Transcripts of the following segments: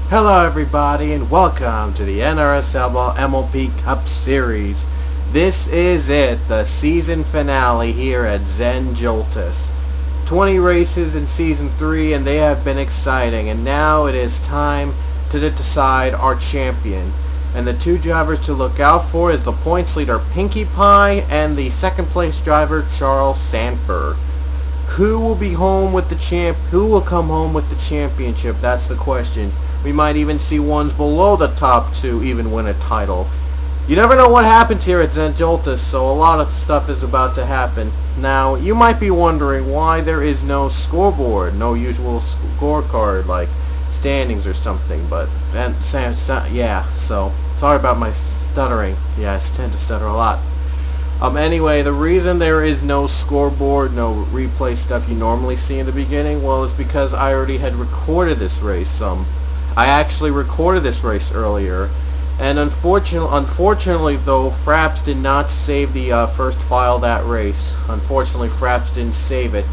Hello everybody and welcome to the NRSL MLP Cup Series. This is it, the season finale here at Joltis. 20 races in Season 3 and they have been exciting, and now it is time to decide our champion. And the two drivers to look out for is the points leader Pinkie Pie and the second place driver Charles Sanford. Who will be home with the Who will come home with the championship? That's the question. We might even see ones below the top two even win a title. You never know what happens here at Joltis, so a lot of stuff is about to happen. Now, you might be wondering why there is no scoreboard, no usual scorecard like standings or something, but so sorry about my stuttering. Yeah, I tend to stutter a lot. Anyway, the reason there is no scoreboard, no replay stuff you normally see in the beginning, well, is because I already had recorded this race. I actually recorded this race earlier, and unfortunately though, Fraps did not save the first file of that race. Unfortunately, Fraps didn't save it.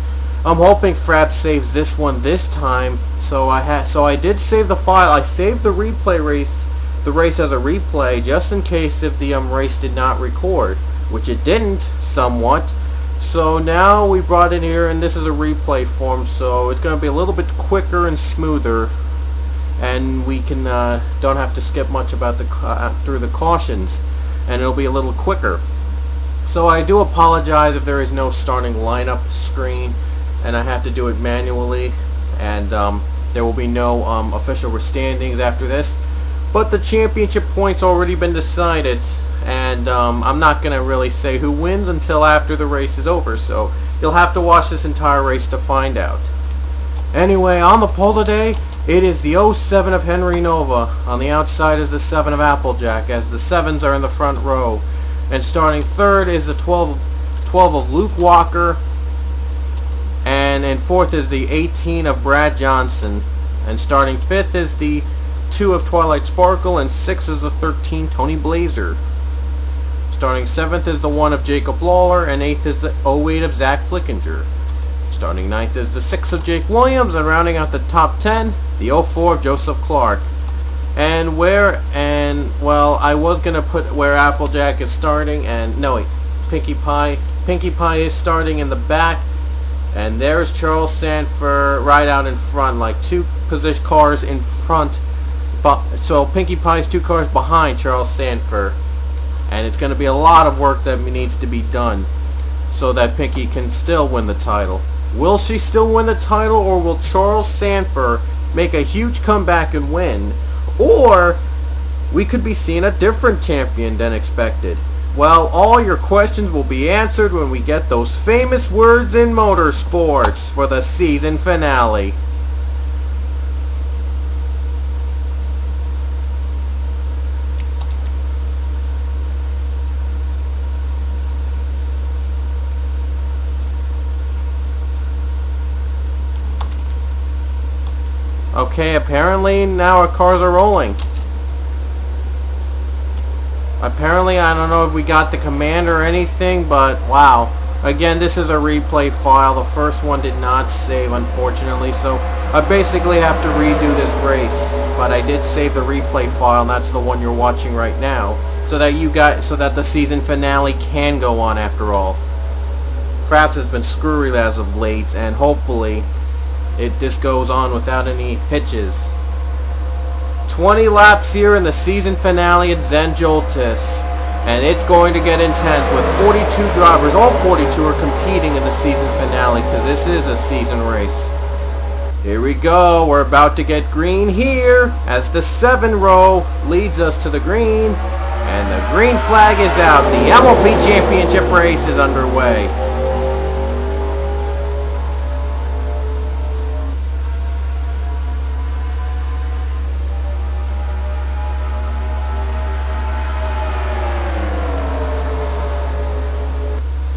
I'm hoping Fraps saves this one this time. So I did save the file. I saved the race as a replay, just in case if the race did not record, which it didn't, somewhat. So now we brought it here, and this is a replay form, so it's going to be a little bit quicker and smoother. And we can don't have to skip much about through the cautions, and it'll be a little quicker. So I do apologize if there is no starting lineup screen, and I have to do it manually, and there will be no official standings after this. But the championship points already been decided, and I'm not gonna really say who wins until after the race is over. So you'll have to watch this entire race to find out. Anyway, on the pole today, it is the 07 of Henry Nova. On the outside is the 7 of Applejack, as the 7s are in the front row. And starting third is the 12 of Luke Walker. And in fourth is the 18 of Brad Johnson. And starting fifth is the 2 of Twilight Sparkle, and 6 is the 13 Tony Blazer. Starting 7th is the 1 of Jacob Lawler, and 8th is the 08 of Zach Flickinger. Starting 9th is the 6 of Jake Williams, and rounding out the top 10, the 04 of Joseph Clark. I was going to put where Applejack is starting, and no wait, Pinkie Pie is starting in the back, and there's Charles Sanford right out in front, like 2 position cars in front, so Pinkie Pie's 2 cars behind Charles Sanford, and it's going to be a lot of work that needs to be done so that Pinkie can still win the title. Will she still win the title, or will Charles Sanford make a huge comeback and win? Or we could be seeing a different champion than expected. Well, all your questions will be answered when we get those famous words in motorsports for the season finale. Okay, apparently now our cars are rolling. Apparently, I don't know if we got the command or anything, but wow. Again, this is a replay file. The first one did not save, unfortunately, so I basically have to redo this race. But I did save the replay file, and that's the one you're watching right now, so that the season finale can go on after all. Fraps has been screwy as of late, and hopefully this goes on without any hitches. 20 laps here in the season finale at Joltis, and it's going to get intense with 42 drivers. All 42 are competing in the season finale because this is a season race. Here we go. We're about to get green here as the 7 row leads us to the green, and the green flag is out. The MLP Championship race is underway.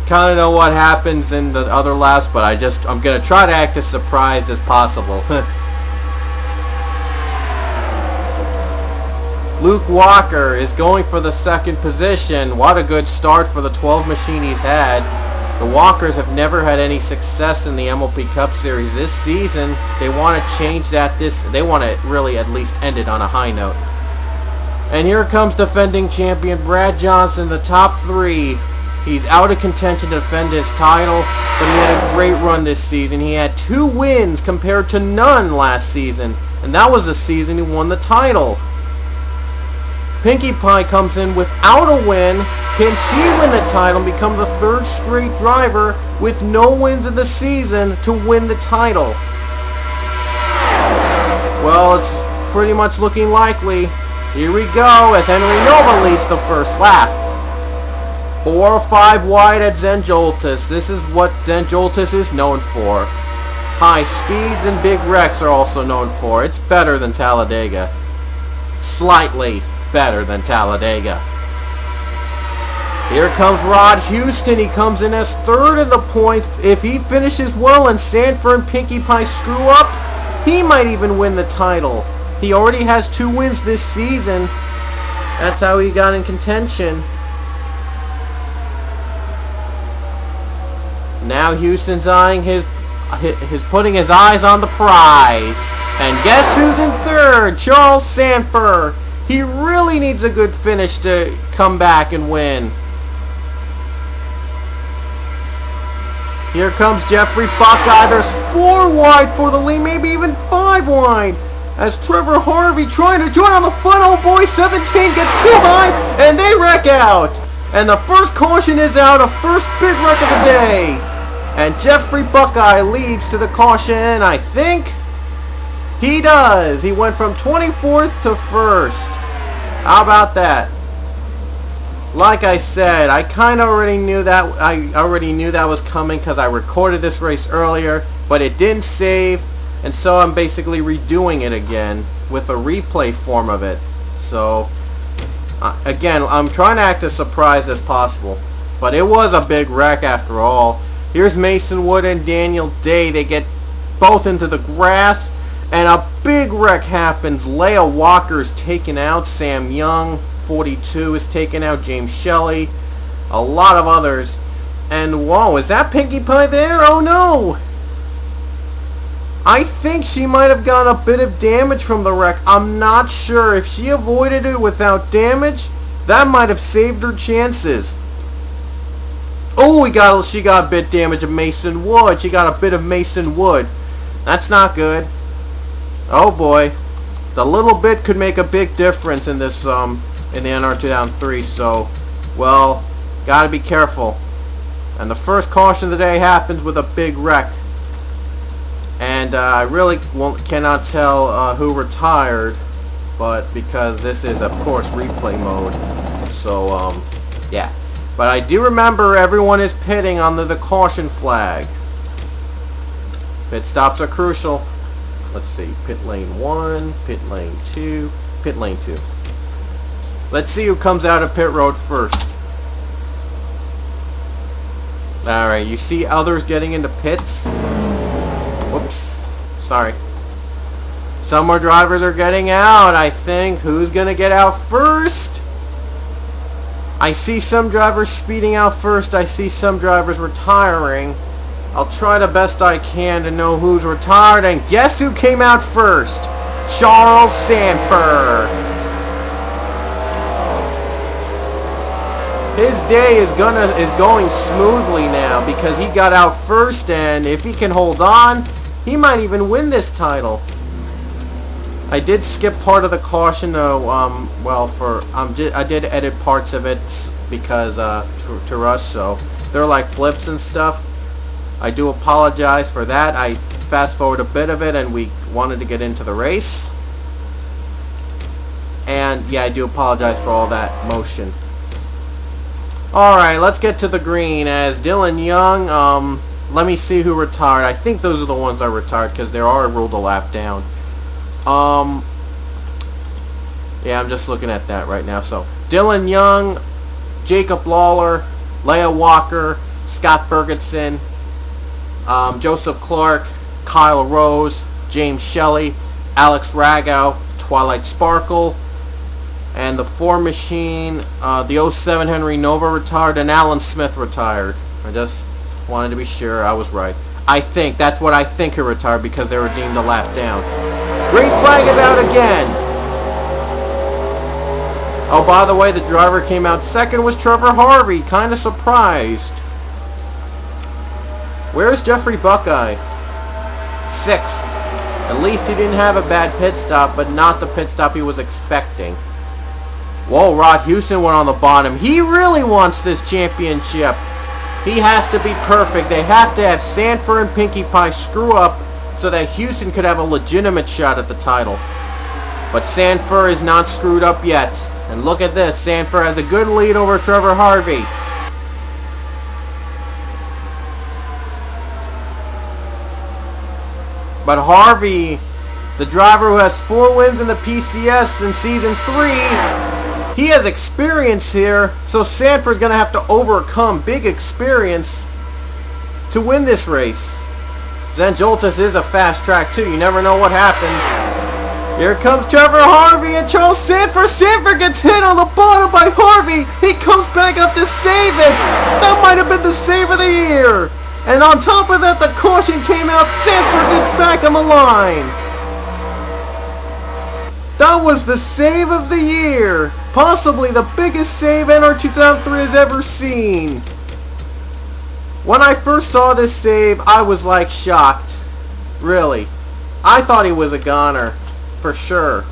Kind of know what happens in the other laps, but I'm gonna try to act as surprised as possible. Luke Walker is going for the 2nd position. What a good start for the 12 machine he's had. The Walkers have never had any success in the MLP Cup Series this season. They want to change that. They want to really at least end it on a high note. And here comes defending champion Brad Johnson, the top 3. He's out of contention to defend his title, but he had a great run this season. He had 2 wins compared to none last season, and that was the season he won the title. Pinkie Pie comes in without a win. Can she win the title and become the 3rd straight driver with no wins in the season to win the title? Well, it's pretty much looking likely. Here we go as Henry Nova leads the first lap. 4 or 5 wide at Zen Joltis. This is what Zen Joltis is known for. High speeds and big wrecks are also known for. It's better than Talladega. Slightly better than Talladega. Here comes Rod Houston. He comes in as 3rd in the points. If he finishes well and Sanford and Pinkie Pie screw up, he might even win the title. He already has 2 wins this season. That's how he got in contention. Now Houston's eyeing his putting his eyes on the prize. And guess who's in 3rd? Charles Sanford. He really needs a good finish to come back and win. Here comes Jeffrey Buckeye. There's 4 wide for the lead, maybe even 5 wide. As Trevor Harvey trying to join on the front. Oh boy, 17 gets too high, and they wreck out. And the first caution is out, a first big wreck of the day. And Jeffrey Buckeye leads to the caution, I think. He does. He went from 24th to 1st. How about that? Like I said, I kind of already knew that. I already knew that was coming because I recorded this race earlier, but it didn't save, and so I'm basically redoing it again with a replay form of it. So again, I'm trying to act as surprised as possible, but it was a big wreck after all. Here's Mason Wood and Daniel Day. They get both into the grass, and a big wreck happens. Leah Walker's taken out. Sam Young, 42, is taken out. James Shelley. A lot of others. And whoa, is that Pinkie Pie there? Oh no! I think she might have gotten a bit of damage from the wreck. I'm not sure. If she avoided it without damage, that might have saved her chances. Oh, she got a bit damage of Mason Wood. She got a bit of Mason Wood. That's not good. Oh boy. The little bit could make a big difference in this in the NR 2003, so well, gotta be careful. And the first caution of the day happens with a big wreck. And I really cannot tell who retired, but because this is of course replay mode. So yeah. But I do remember everyone is pitting under the caution flag. Pit stops are crucial. Let's see. Pit lane 1, pit lane 2, pit lane 2. Let's see who comes out of pit road first. Alright, you see others getting into pits. Whoops. Sorry. Some more drivers are getting out, I think. Who's going to get out first? I see some drivers speeding out first. I see some drivers retiring. I'll try the best I can to know who's retired. And guess who came out first? Charles Sanford. His day is going smoothly now because he got out first, and if he can hold on, he might even win this title. I did skip part of the caution though. I did edit parts of it because to rush, so they're like flips and stuff. I do apologize for that. I fast forward a bit of it, and we wanted to get into the race. And yeah, I do apologize for all that motion. Alright, let's get to the green as Dylan Young, let me see who retired. I think those are the ones that retired because they are ruled a lap down. Yeah, I'm just looking at that right now. So, Dylan Young, Jacob Lawler, Leah Walker, Scott Ferguson, Joseph Clark, Kyle Rose, James Shelley, Alex Rago, Twilight Sparkle, and the 4 machine, the 07 Henry Nova retired, and Alan Smith retired. I just Wanted to be sure I was right. I think. That's what I think he retired because they were deemed a lap down. Green flag is out again. Oh, by the way, the driver came out second was Trevor Harvey. Kind of surprised. Where's Jeffrey Buckeye? Sixth. At least he didn't have a bad pit stop, but not the pit stop he was expecting. Whoa, Rod Houston went on the bottom. He really wants this championship. He has to be perfect. They have to have Sanford and Pinkie Pie screw up so that Houston could have a legitimate shot at the title. But Sanford is not screwed up yet. And look at this. Sanford has a good lead over Trevor Harvey. But Harvey, the driver who has 4 wins in the PCS in Season 3, he has experience here, so Sanford's going to have to overcome big experience to win this race. Joltis is a fast track too. You never know what happens. Here comes Trevor Harvey and Charles Sanford. Sanford gets hit on the bottom by Harvey. He comes back up to save it. That might have been the save of the year. And on top of that, the caution came out. Sanford gets back on the line. That was the save of the year. Possibly the biggest save NR 2003 has ever seen. When I first saw this save, I was like shocked. Really. I thought he was a goner. For sure.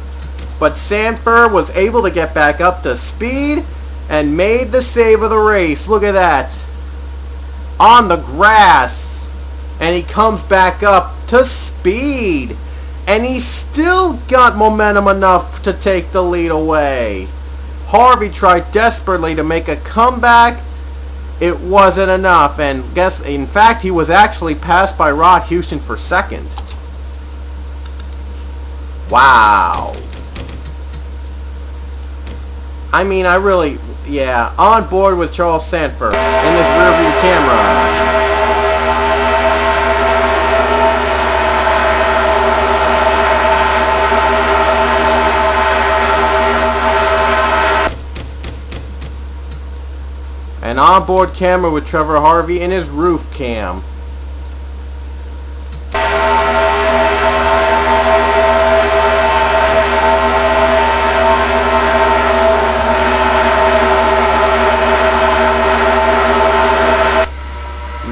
But Sanford was able to get back up to speed and made the save of the race. Look at that. On the grass. And he comes back up to speed. And he still got momentum enough to take the lead away. Harvey tried desperately to make a comeback. It wasn't enough. And in fact, he was actually passed by Rod Houston for second. Wow. I mean, I really, yeah, on board with Charles Sanford in this rearview camera. An onboard camera with Trevor Harvey in his roof cam.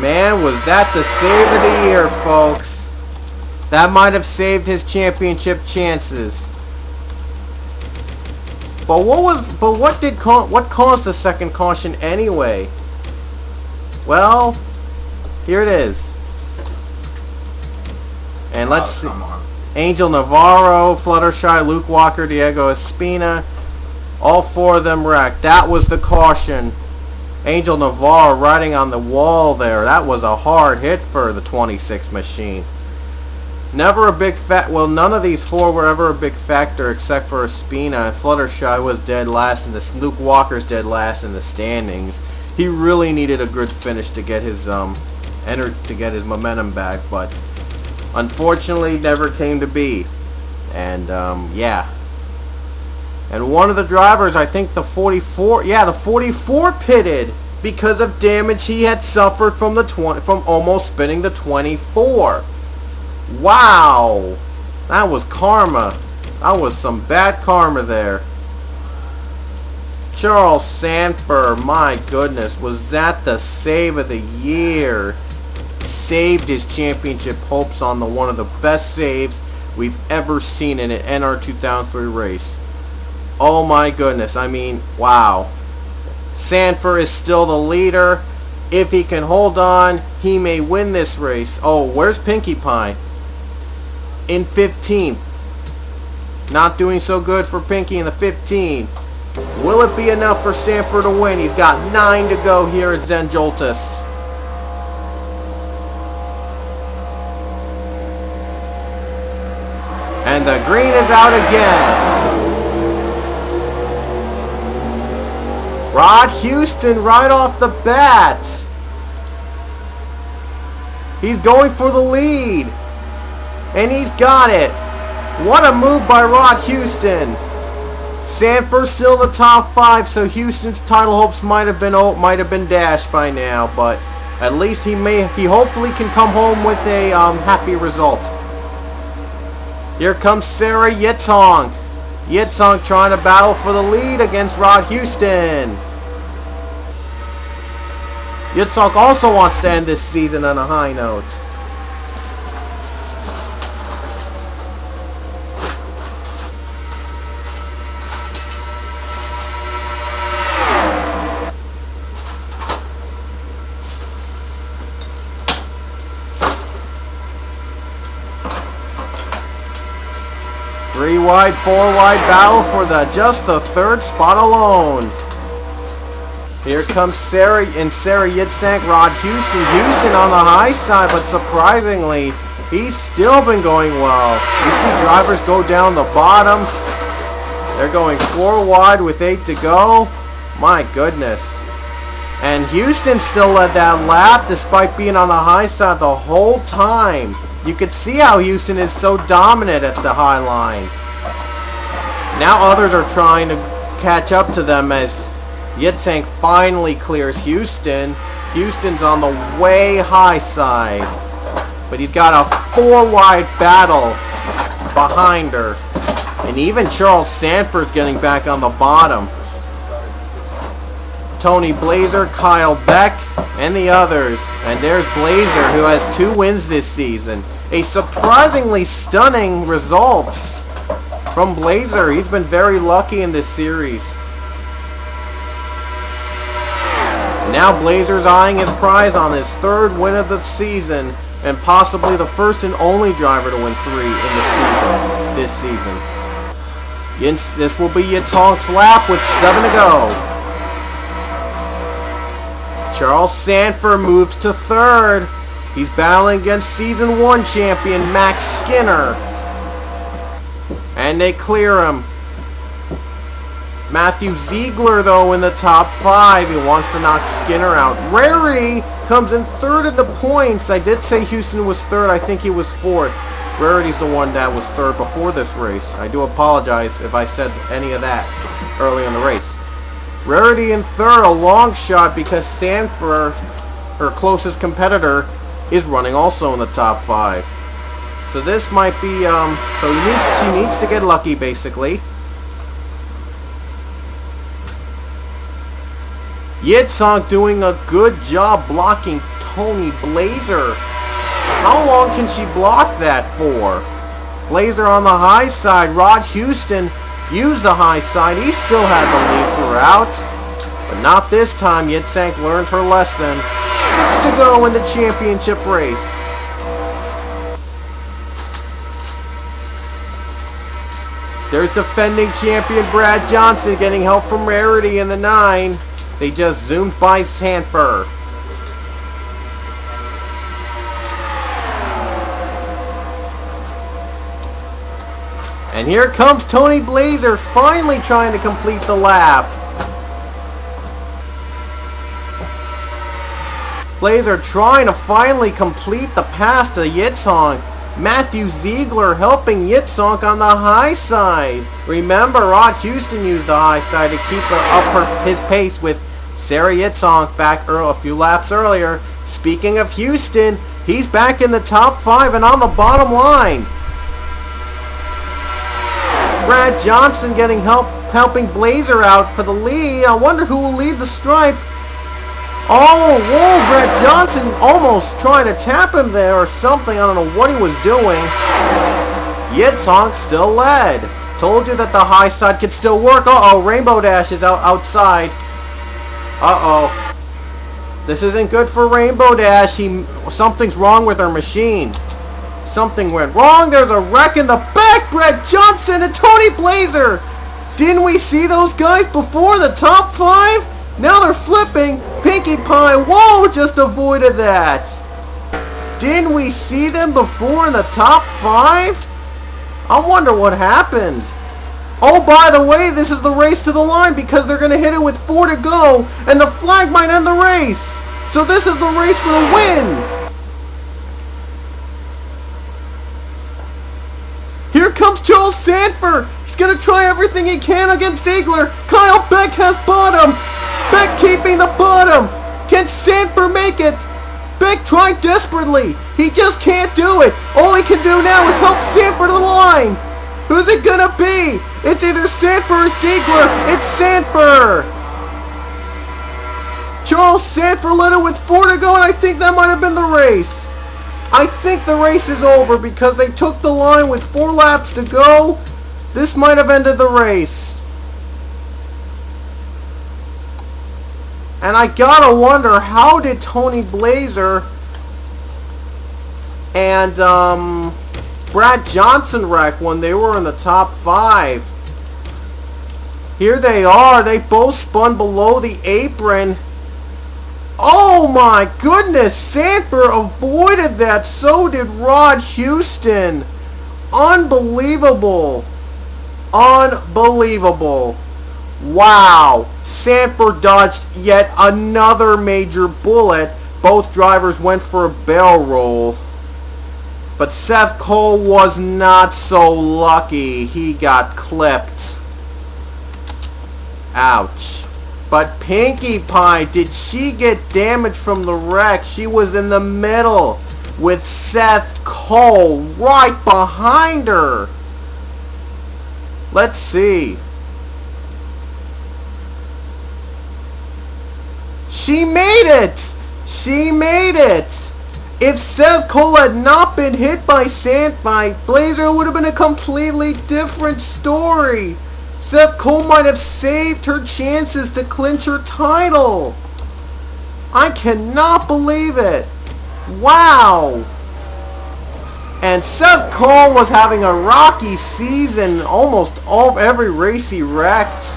Man, was that the save of the year, folks. That might have saved his championship chances. But what caused the second caution anyway? Well, here it is. And let's see. Angel Navarro, Fluttershy, Luke Walker, Diego Espina, all 4 of them wrecked. That was the caution. Angel Navarro riding on the wall there. That was a hard hit for the 26 machine. Never a big well, none of these 4 were ever a big factor except for Espina. Fluttershy was dead last in this. Luke Walker's dead last in the standings. He really needed a good finish to get his momentum back, but unfortunately never came to be. And yeah. And one of the drivers, I think the 44, yeah, the 44 pitted because of damage he had suffered from the from almost spinning the 24. Wow, that was karma. That was some bad karma there. Charles Sanford, my goodness, was that the save of the year? Saved his championship hopes on one of the best saves we've ever seen in an NR 2003 race. Oh my goodness, I mean, wow. Sanford is still the leader. If he can hold on, he may win this race. Oh, where's Pinkie Pie? In 15th. Not doing so good for Pinkie in the 15. Will it be enough for Sanford to win? He's got 9 to go here at Joltis. And the green is out again. Rod Houston right off the bat. He's going for the lead. And he's got it. What a move by Rod Houston. Sanford still the top 5, so Houston's title hopes might have been dashed by now, but At least he hopefully can come home with a happy result. Here comes Sarah Yitzhong. Yitzhong trying to battle for the lead against Rod Houston. Yitzhong also wants to end this season on a high note. Three wide, four wide battle for just the third spot alone. Here comes Sarah Yitzhang, Rod Houston. Houston on the high side, but surprisingly, he's still been going well. You see drivers go down the bottom. They're going four wide with 8 to go. My goodness. And Houston still led that lap despite being on the high side the whole time. You can see how Houston is so dominant at the high line. Now others are trying to catch up to them as Yitzhang finally clears Houston. Houston's on the way high side, but he's got a four wide battle behind her. And even Charles Sanford's getting back on the bottom. Tony Blazer, Kyle Beck, and the others. And there's Blazer, who has 2 wins this season. A surprisingly stunning results from Blazer. He's been very lucky in this series. Now Blazer's eyeing his prize on his 3rd win of the season, and possibly the first and only driver to win 3 in the season this season. This will be Yitzhong's lap with 7 to go. Charles Sanford moves to 3rd. He's battling against Season 1 champion Max Skinner. And they clear him. Matthew Ziegler, though, in the top 5. He wants to knock Skinner out. Rarity comes in 3rd in the points. I did say Houston was 3rd. I think he was 4th. Rarity's the one that was 3rd before this race. I do apologize if I said any of that early in the race. Rarity in 3rd, a long shot because Sanford, her closest competitor, is running also in the top 5. So this might be, she needs to get lucky, basically. Yitzhong doing a good job blocking Tony Blazer. How long can she block that for? Blazer on the high side. Rod Houston used the high side. He still had the lead throughout. But not this time. Yitzhang learned her lesson. 6 to go in the championship race. There's defending champion Brad Johnson getting help from Rarity in the 9. They just zoomed by Sanford. And here comes Tony Blazer finally trying to complete the lap. Blazer trying to finally complete the pass to Yitzhong. Matthew Ziegler helping Yitzhong on the high side. Remember, Rod Houston used the high side to keep his pace with Sarah Yitzhong back a few laps earlier. Speaking of Houston, he's back in the top 5 and on the bottom line. Brad Johnson getting helping Blazer out for the lead. I wonder who will lead the stripe. Oh, whoa, Brad Johnson almost trying to tap him there or something. I don't know what he was doing. Yitzhong still led. Told you that the high side could still work. Uh-oh, Rainbow Dash is outside. Uh-oh. This isn't good for Rainbow Dash. Something's wrong with her machine. Something went wrong. There's a wreck in the back. Brad Johnson and Tony Blazer. Didn't we see those guys before the top 5? Now they're flipping. Pinkie Pie, whoa, just avoided that. Didn't we see them before in the top 5? I wonder what happened. Oh, by the way, this is the race to the line because they're going to hit it with 4 to go, and the flag might end the race. So this is the race for the win. Here comes Charles Sanford. He's going to try everything he can against Ziegler. Kyle Beck has bottom. Beck keeping the bottom. Can Sanford make it? Beck tried desperately. He just can't do it. All he can do now is help Sanford to the line. Who's it gonna be? It's either Sanford or Ziegler. It's Sanford. Charles Sanford led it with 4 to go, and I think that might have been the race. I think the race is over because they took the line with 4 laps to go. This might have ended the race. And I gotta wonder, how did Tony Blazer and Brad Johnson wreck when they were in the top 5? Here they are. They both spun below the apron. Oh my goodness, Sanford avoided that. So did Rod Houston. Unbelievable. Unbelievable. Wow. Sanford dodged yet another major bullet. Both drivers went for a barrel roll. But Seth Cole was not so lucky. He got clipped. Ouch. But Pinkie Pie, did she get damaged from the wreck? She was in the middle with Seth Cole right behind her. Let's see. She made it! She made it! If Seth Cole had not been hit by Blazer, it would have been a completely different story. Seth Cole might have saved her chances to clinch her title. I cannot believe it. Wow. And Seth Cole was having a rocky season. Almost every race he wrecked.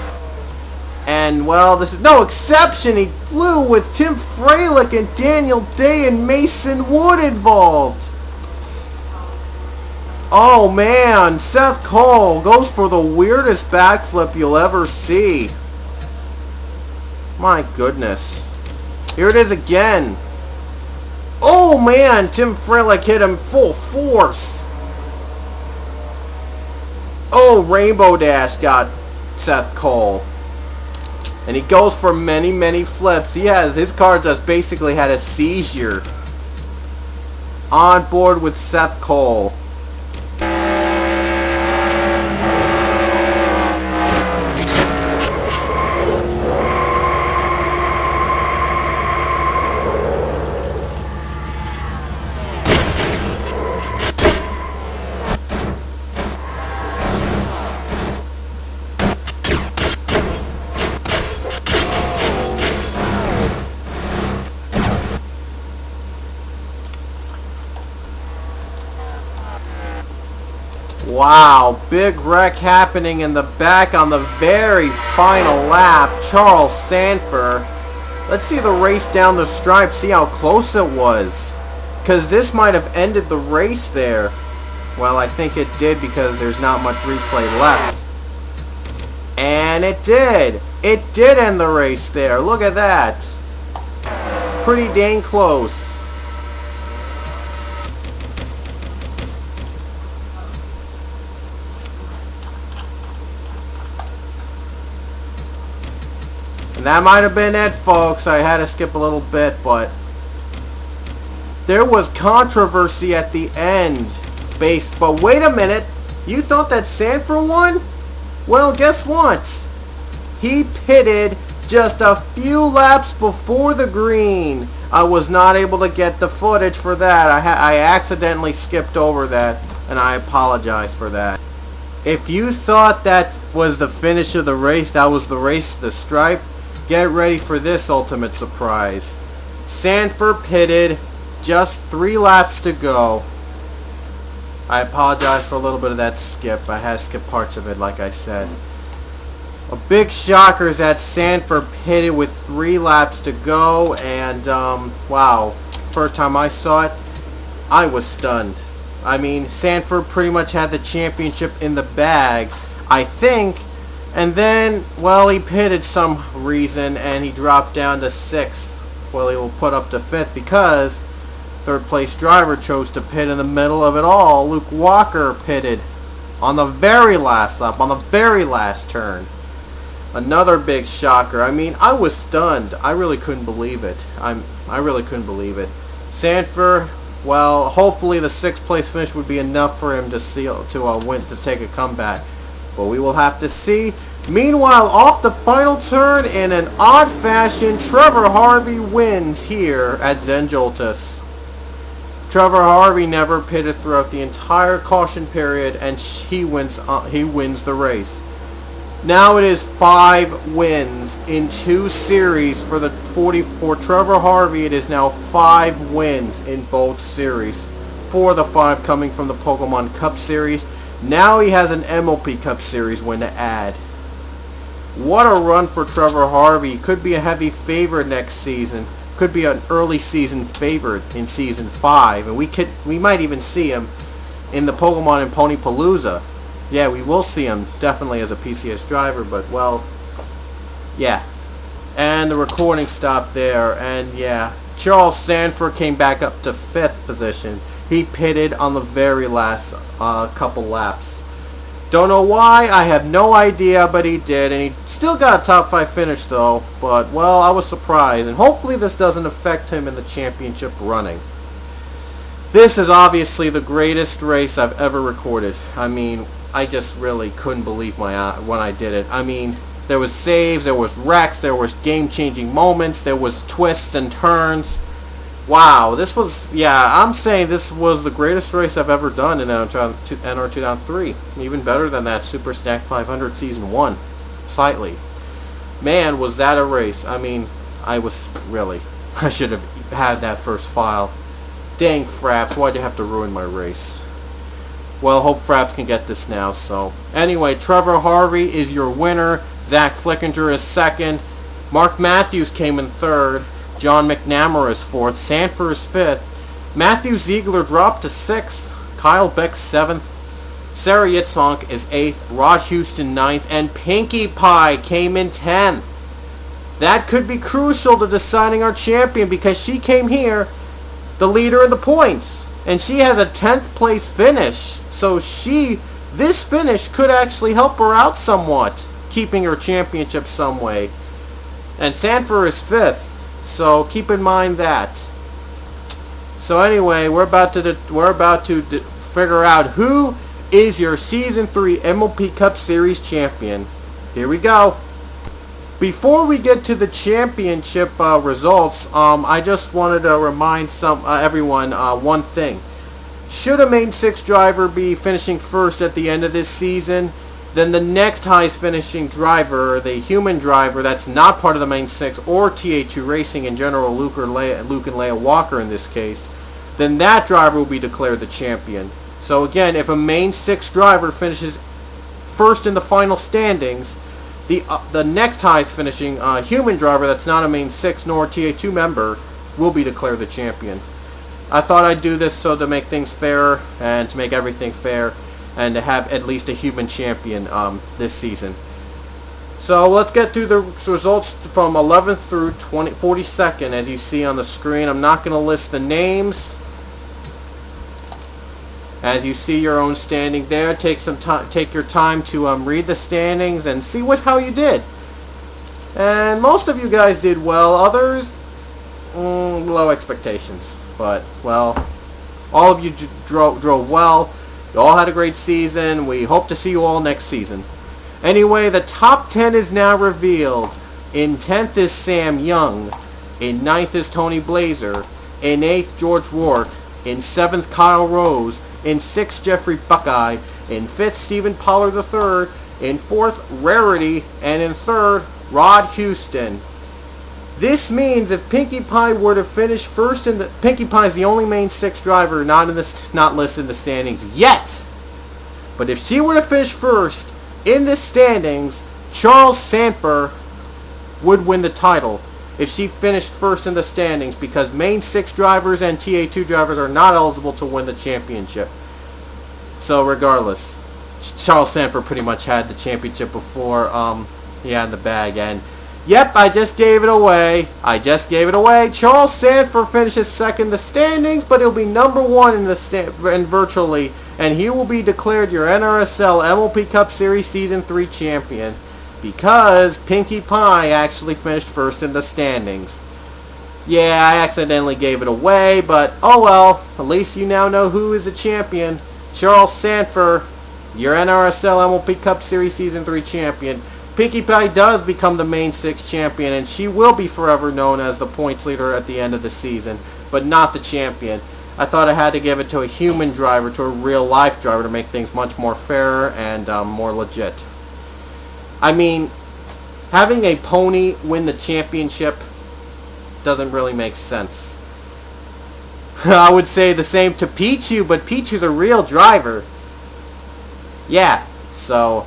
And, well, this is no exception. He flew with Tim Freilich and Daniel Day and Mason Wood involved. Oh, man. Seth Cole goes for the weirdest backflip you'll ever see. My goodness. Here it is again. Oh, man. Tim Freilich hit him full force. Oh, Rainbow Dash got Seth Cole. And he goes for many, many flips. His car just basically had a seizure. On board with Seth Cole. Wow, big wreck happening in the back on the very final lap. Charles Sanford. Let's see the race down the stripe, see how close it was. Because this might have ended the race there. Well, I think it did because there's not much replay left. And it did. It did end the race there. Look at that. Pretty dang close. That might have been it, folks. I had to skip a little bit, but there was controversy at the end. But wait a minute. You thought that Sanford won? Well, guess what? He pitted just a few laps before the green. I was not able to get the footage for that. I accidentally skipped over that, and I apologize for that. If you thought that was the finish of the race, that was the race to the stripe, get ready for this ultimate surprise. Sanford pitted, just 3 laps to go. I apologize for a little bit of that skip. I had to skip parts of it, like I said. A big shocker is that Sanford pitted with 3 laps to go, and wow, first time I saw it, I was stunned. I mean, Sanford pretty much had the championship in the bag, I think. And then, well, he pitted some reason, and he dropped down to 6th. Well, he will put up to 5th because third place driver chose to pit in the middle of it all. Luke Walker pitted on the very last lap, on the very last turn. Another big shocker. I mean, I was stunned. I really couldn't believe it. I really couldn't believe it. Sanford, well, hopefully the 6th place finish would be enough for him to win, to take a comeback. But we will have to see. Meanwhile, off the final turn in an odd fashion, Trevor Harvey wins here at Zen Joltis. Trevor Harvey never pitted throughout the entire caution period, and he wins the race. Now it is 5 wins in 2 series for Trevor Harvey. It is now 5 wins in both series. 4 of the 5 coming from the Pokemon Cup Series. Now he has an MLP Cup Series win to add. What a run for Trevor Harvey. Could be a heavy favorite next season. Could be an early season favorite in Season 5. And we might even see him in the Pokemon and Ponypalooza. Yeah, we will see him definitely as a PCS driver, but well, yeah. And the recording stopped there, and yeah, Charles Sanford came back up to 5th position. He pitted on the very last couple laps. Don't know why, I have no idea, but he did, and he still got a top 5 finish though, but well, I was surprised, and hopefully this doesn't affect him in the championship running. This is obviously the greatest race I've ever recorded. I mean, I just really couldn't believe when I did it. I mean, there was saves, there was wrecks, there was game-changing moments, there was twists and turns. Wow, this was, yeah, I'm saying this was the greatest race I've ever done in NR 2003. Even better than that Super Snack 500 Season 1. Slightly. Man, was that a race. I mean, I should have had that first file. Dang, Fraps, why'd you have to ruin my race? Well, hope Fraps can get this now, so. Anyway, Trevor Harvey is your winner. Zach Flickinger is 2nd. Mark Matthews came in 3rd. John McNamara is 4th. Sanford is 5th. Matthew Ziegler dropped to 6th. Kyle Beck 7th. Sarah Yitzhonk is 8th. Rod Houston 9th. And Pinkie Pie came in 10th. That could be crucial to deciding our champion because she came here the leader in the points. And she has a 10th place finish. So this finish could actually help her out somewhat, keeping her championship some way. And Sanford is 5th. So keep in mind that. So anyway, we're about to figure out who is your Season 3 MLP Cup Series champion. Here we go. Before we get to the championship results, I just wanted to remind everyone one thing. Should a main 6 driver be finishing first at the end of this season, then the next highest finishing driver, the human driver that's not part of the main 6 or TA2 Racing in general, Luke and Leia Walker in this case, then that driver will be declared the champion. So again, if a main 6 driver finishes first in the final standings, the next highest finishing human driver that's not a main 6 nor TA2 member will be declared the champion. I thought I'd do this so to make things fair and to make everything fair and to have at least a human champion this season. So let's get to the results from 11th through 42nd as you see on the screen. I'm not going to list the names. As you see your own standing there, take your time to read the standings and see how you did. And most of you guys did well. Others, low expectations. But, well, all of you drove well. You all had a great season. We hope to see you all next season. Anyway, the top 10 is now revealed. In 10th is Sam Young. In 9th is Tony Blazer. In 8th, George Rourke. In 7th, Kyle Rose. In 6th, Jeffrey Buckeye. In 5th, Stephen Pollard III. In 4th, Rarity. And in 3rd, Rod Houston. This means if Pinkie Pie were to finish first in the... Pinkie Pie is the only main 6 driver not listed in the standings yet. But if she were to finish first in the standings, Charles Sanford would win the title if she finished first in the standings because main 6 drivers and TA2 drivers are not eligible to win the championship. So regardless, Charles Sanford pretty much had the championship before he had the bag. And yep, I just gave it away. Charles Sanford finishes second in the standings, but he'll be number 1 in virtually, and he will be declared your NRSL MLP Cup Series Season 3 champion because Pinkie Pie actually finished first in the standings. Yeah, I accidentally gave it away, but oh well. At least you now know who is the champion. Charles Sanford, your NRSL MLP Cup Series Season 3 champion. Pinkie Pie does become the main 6 champion, and she will be forever known as the points leader at the end of the season, but not the champion. I thought I had to give it to a human driver, to a real-life driver, to make things much more fairer and more legit. I mean, having a pony win the championship doesn't really make sense. I would say the same to Pichu, but Pichu's a real driver. Yeah, so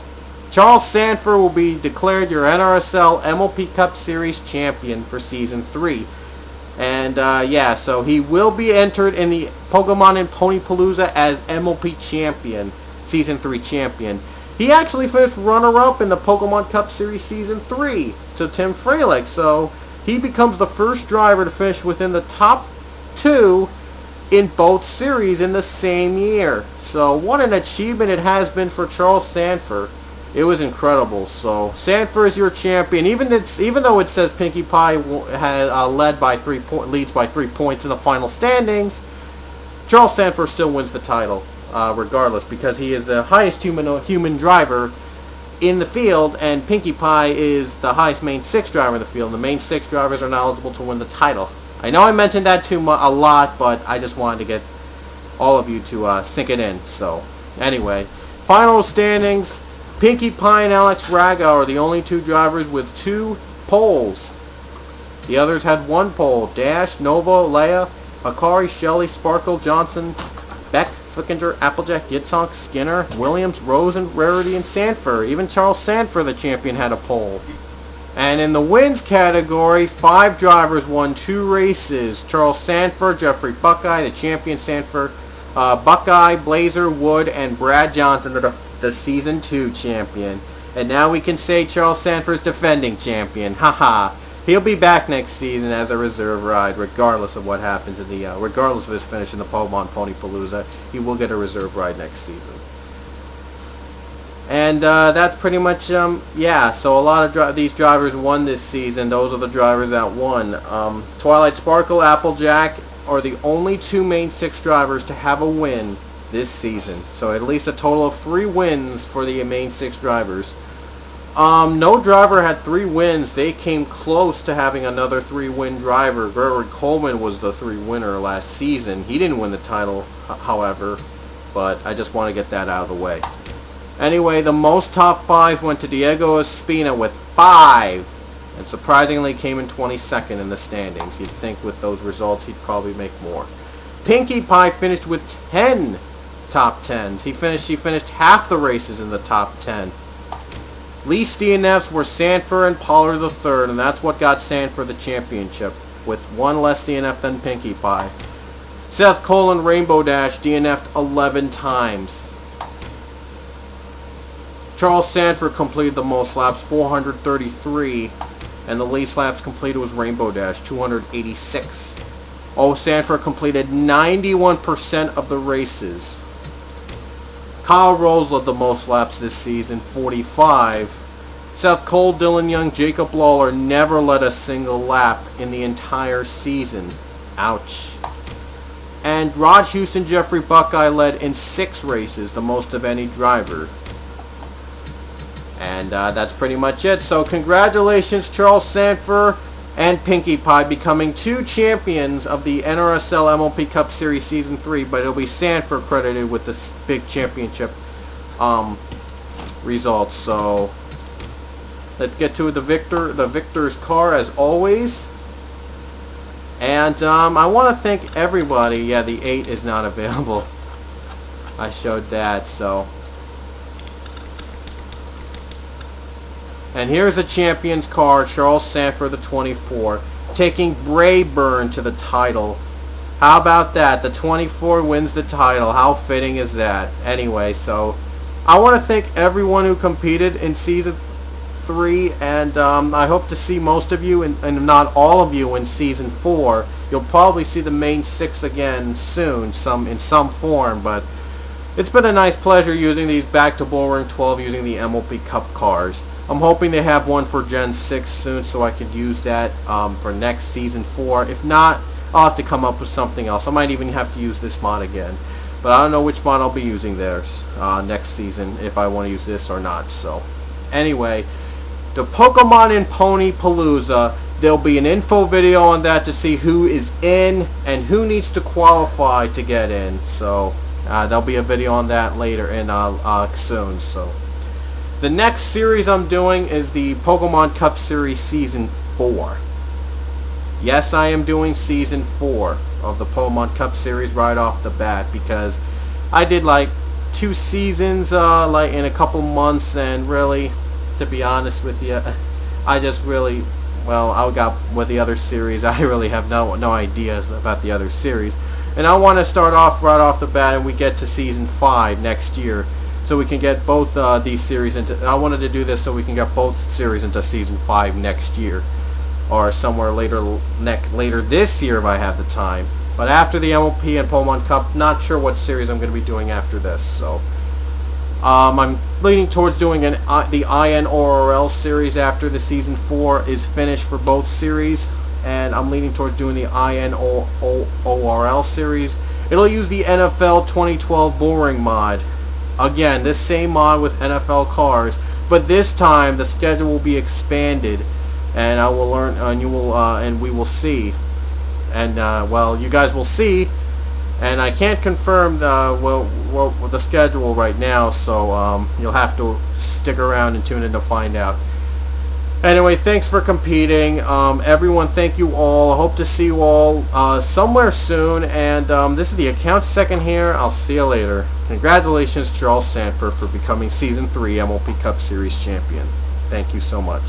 Charles Sanford will be declared your NRSL MLP Cup Series champion for Season 3. And yeah, so he will be entered in the Pokemon and Ponypalooza as MLP champion, Season 3 champion. He actually finished runner-up in the Pokemon Cup Series Season 3 to Tim Frelick, so he becomes the first driver to finish within the top 2 in both series in the same year. So what an achievement it has been for Charles Sanford. It was incredible. So Sanford is your champion. Even though it says Pinkie Pie has leads by 3 points in the final standings, Charles Sanford still wins the title, regardless, because he is the highest human driver in the field, and Pinkie Pie is the highest main 6 driver in the field. The main 6 drivers are not eligible to win the title. I know I mentioned that a lot, but I just wanted to get all of you to sink it in. So anyway, final standings. Pinkie Pie and Alex Raga are the only 2 drivers with 2 poles. The others had 1 pole. Dash, Nova, Leia, Akari, Shelley, Sparkle, Johnson, Beck, Flickinger, Applejack, Yitzhak, Skinner, Williams, Rosen, Rarity, and Sanford. Even Charles Sanford, the champion, had a pole. And in the wins category, 5 drivers won 2 races. Charles Sanford, Jeffrey Buckeye, the champion Sanford, Buckeye, Blazer, Wood, and Brad Johnson, the Season 2 champion. And now we can say Charles Sanford's defending champion. Haha. He'll be back next season as a reserve ride, regardless of what happens in the, regardless of his finish in the Pokemon Ponypalooza. He will get a reserve ride next season. And that's pretty much, yeah, so a lot of these drivers won this season. Those are the drivers that won. Twilight Sparkle, Applejack are the only 2 main 6 drivers to have a win this season. So at least a total of 3 wins for the main 6 drivers. No driver had 3 wins. They came close to having another 3-win driver. Gregory Coleman was the 3-winner last season. He didn't win the title, however, but I just want to get that out of the way. Anyway, the most top 5 went to Diego Espina with 5, and surprisingly came in 22nd in the standings. You'd think with those results he'd probably make more. Pinkie Pie finished with 10 top 10s. She finished half the races in the top 10. Least DNFs were Sanford and Pollard III, and that's what got Sanford the championship, with 1 less DNF than Pinkie Pie. Seth Cole and Rainbow Dash DNF'd 11 times. Charles Sanford completed the most laps, 433, and the least laps completed was Rainbow Dash, 286. Oh, Sanford completed 91% of the races. Kyle Rose led the most laps this season, 45. Seth Cole, Dylan Young, Jacob Lawler never led a single lap in the entire season. Ouch. And Rod Houston, Jeffrey Buckeye led in 6 races, the most of any driver. And that's pretty much it. So congratulations, Charles Sanford and Pinkie Pie, becoming 2 champions of the NRSL MLP Cup Series Season 3. But it'll be Sanford credited with this big championship results. So let's get to the victor's car as always. And I want to thank everybody. Yeah, the 8 is not available. I showed that, so. And here's the champion's car, Charles Sanford, the 24, taking Brayburn to the title. How about that? The 24 wins the title. How fitting is that? Anyway, so I want to thank everyone who competed in Season 3, and I hope to see most of you, and not all of you, in Season 4. You'll probably see the main 6 again soon, in some form, but it's been a nice pleasure using these back to Bullring 12 using the MLP Cup cars. I'm hoping they have one for Gen 6 soon so I could use that for next Season 4. If not, I'll have to come up with something else. I might even have to use this mod again. But I don't know which mod I'll be using theirs next season, if I want to use this or not. So, anyway, the Pokemon in Pony Palooza, there'll be an info video on that to see who is in and who needs to qualify to get in. So, there'll be a video on that later and soon. So, the next series I'm doing is the Pokemon Cup Series Season 4. Yes, I am doing Season 4 of the Pokemon Cup Series right off the bat, because I did like 2 seasons like in a couple months, and really, to be honest with you, I just really, well, I got with the other series, I really have no ideas about the other series, and I want to start off right off the bat and we get to Season 5 next year, so we can get both these series into, I wanted to do this so we can get both series into Season 5 next year, or somewhere later this year if I have the time. But after the MLP and Pokemon Cup, not sure what series I'm going to be doing after this. So I'm leaning towards doing the INRSL series after the Season 4 is finished for both series, and I'm leaning towards doing the INRSL series. It'll use the NFL 2012 Bullring mod. Again, this same mod with NFL cars, but this time the schedule will be expanded. And I will learn, and you will, and we will see, and well, you guys will see, and I can't confirm the schedule right now, so you'll have to stick around and tune in to find out. Anyway, thanks for competing, everyone. Thank you all. I hope to see you all somewhere soon. And this is the account second here. I'll see you later. Congratulations, Charles Sanford, for becoming Season 3 MLP Cup Series champion. Thank you so much.